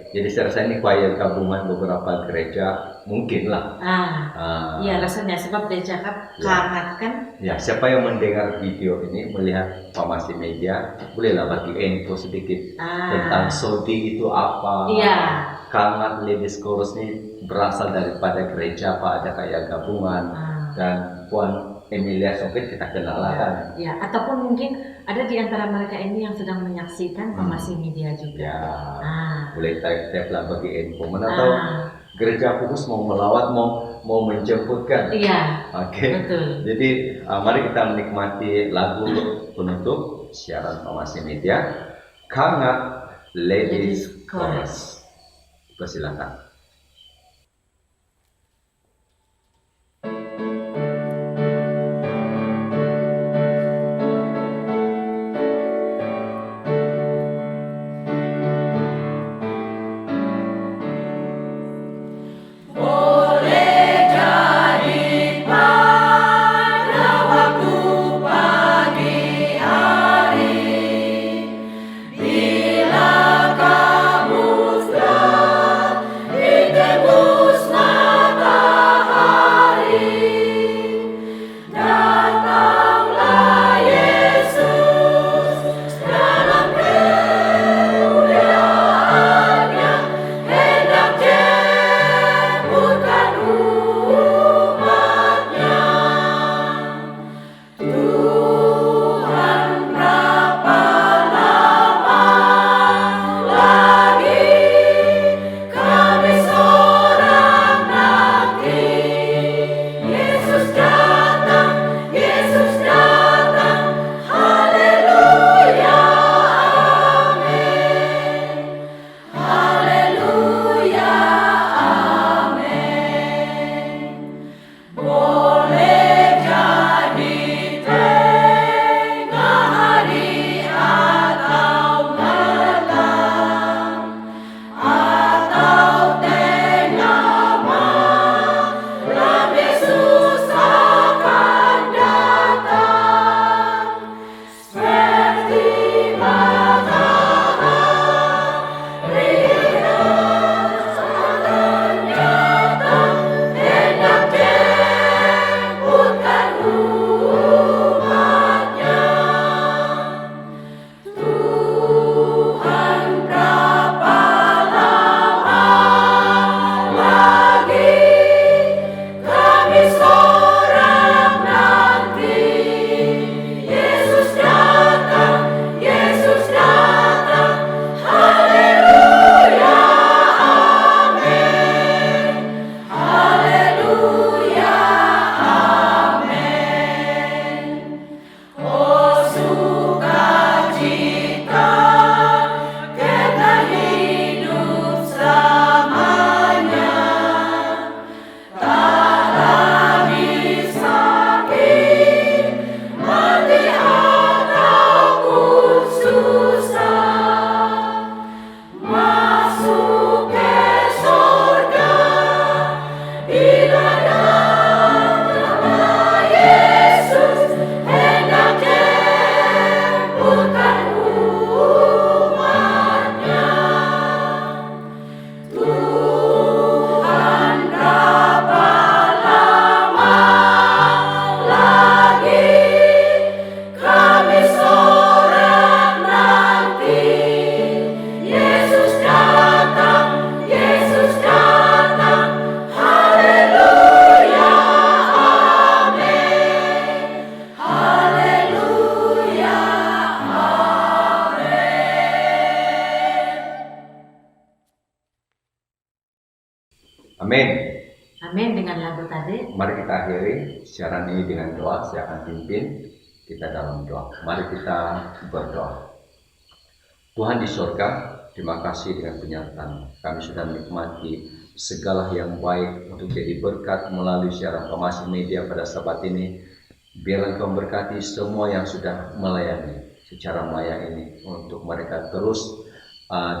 Jadi saya rasa ini choir gabungan beberapa gereja mungkin lah. Iya rasanya sebab dia cakap Kangat kan. Ya, siapa yang mendengar video ini, melihat Pemasi Media, bolehlah bagi info sedikit tentang Sodi itu apa. Kangat Ladies Chorus ini berasal daripada gereja apa, ada kayak gabungan. Dan Puan Emilia Sopit kita kenal kan. Ya, ataupun mungkin ada di antara mereka ini yang sedang menyaksikan Pemasi Media juga. Boleh tag lah bagi info. Mana tahu gereja khusus mau melawat, mau menjemputkan. Betul. Jadi mari kita menikmati lagu penutup siaran Pemasi Media, Kangat Ladies Chorus. Persilakan. Bila kamu Amin. Amin dengan lagu tadi. Mari kita akhiri siaran ini dengan doa. Saya akan pimpin kita dalam doa. Mari kita berdoa. Tuhan di surga, terima kasih dengan penyertaan. Kami sudah menikmati segala yang baik untuk jadi berkat melalui siaran Famasi Media pada saat ini. Biarlah Engkau memberkati semua yang sudah melayani secara maya ini untuk mereka terus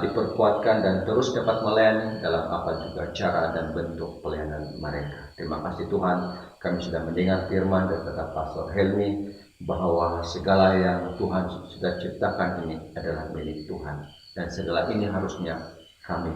diperkuatkan dan terus dapat melayani dalam apa juga cara dan bentuk pelayanan mereka. Terima kasih Tuhan, kami sudah mendengar firman dan kata Pastor Helmi bahwa segala yang Tuhan sudah ciptakan ini adalah milik Tuhan, dan segala ini harusnya kami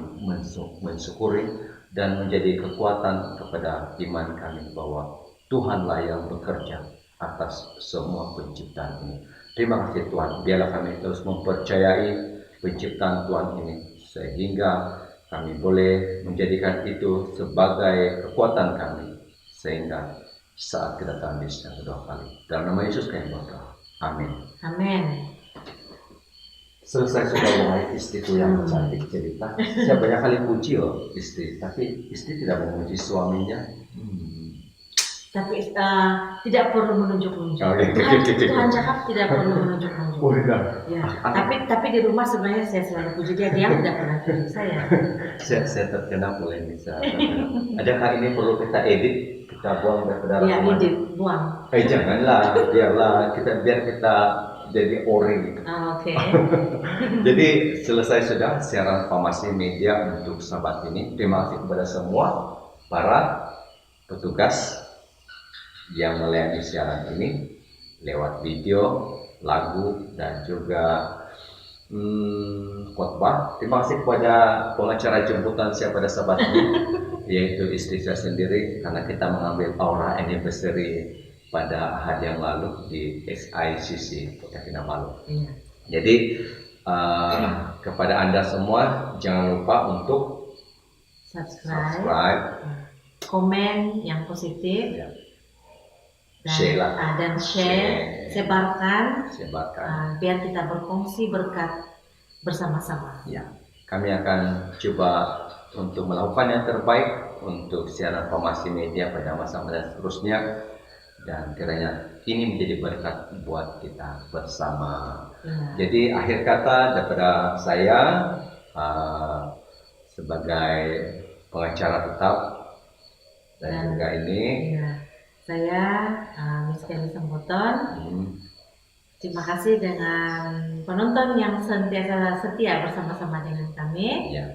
mensyukuri dan menjadi kekuatan kepada iman kami bahwa Tuhanlah yang bekerja atas semua penciptaan ini. Terima kasih Tuhan, biarlah kami terus mempercayai penciptaan Tuhan ini sehingga kami boleh menjadikan itu sebagai kekuatan kami sehingga saat kedatangan Yesus yang kedua kali. Dalam nama Yesus kami berdoa. Amin. Amin. Selesai sudah mulai istriku yang cantik cerita. Saya banyak kali puji loh istri, tapi istri tidak memuji suaminya. Tapi tidak perlu menunjuk-nunjuk. Oh, gitu. Tuhan cakap tidak perlu menunjuk-nunjuk. Oh, iya. Ya. Tapi di rumah sebenarnya saya selalu puji dia tidak pernah puji saya. Saya terkena polemik. Adakah ini perlu kita edit, kita buang daripada Ya, rekaman? edit, buang. Janganlah, biar kita jadi ori. Oke. Jadi selesai sudah siaran Famasi Media untuk sahabat ini. Terima kasih kepada semua para petugas yang melayani siaran ini lewat video, lagu, dan juga khotbah. Terima kasih kepada pengacara jemputan saya pada sahabat ini, yaitu istri saya sendiri, karena kita mengambil aura anniversary pada ahad yang lalu di XICC Kota Kinabalu. Iya. Jadi kepada Anda semua jangan lupa untuk subscribe, komen yang positif, ya, dan share, sebarkan, biar kita berfungsi berkat bersama-sama. Ya, kami akan coba untuk melakukan yang terbaik untuk siaran Famasi Media pada masa-masa seterusnya, dan kiranya ini menjadi berkat buat kita bersama. Ya. Jadi akhir kata daripada saya sebagai pengacara tetap dan juga ini. Ya. Saya Miss Kelly Semboton. Terima kasih dengan penonton yang sentiasa setia bersama-sama dengan kami. Ya.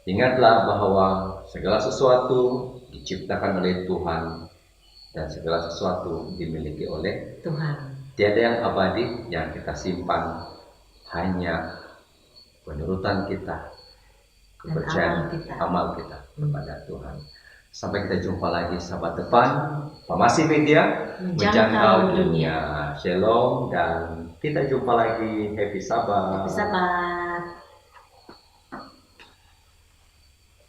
Ingatlah bahwa segala sesuatu diciptakan oleh Tuhan dan segala sesuatu dimiliki oleh Tuhan. Tiada yang abadi yang kita simpan, hanya penurutan kita, kepercayaan amal kita kepada Tuhan. Sampai kita jumpa lagi sahabat depan Famasi Media menjangkau dunia. Shalom dan kita jumpa lagi. Happy Sabat. Happy Sabat.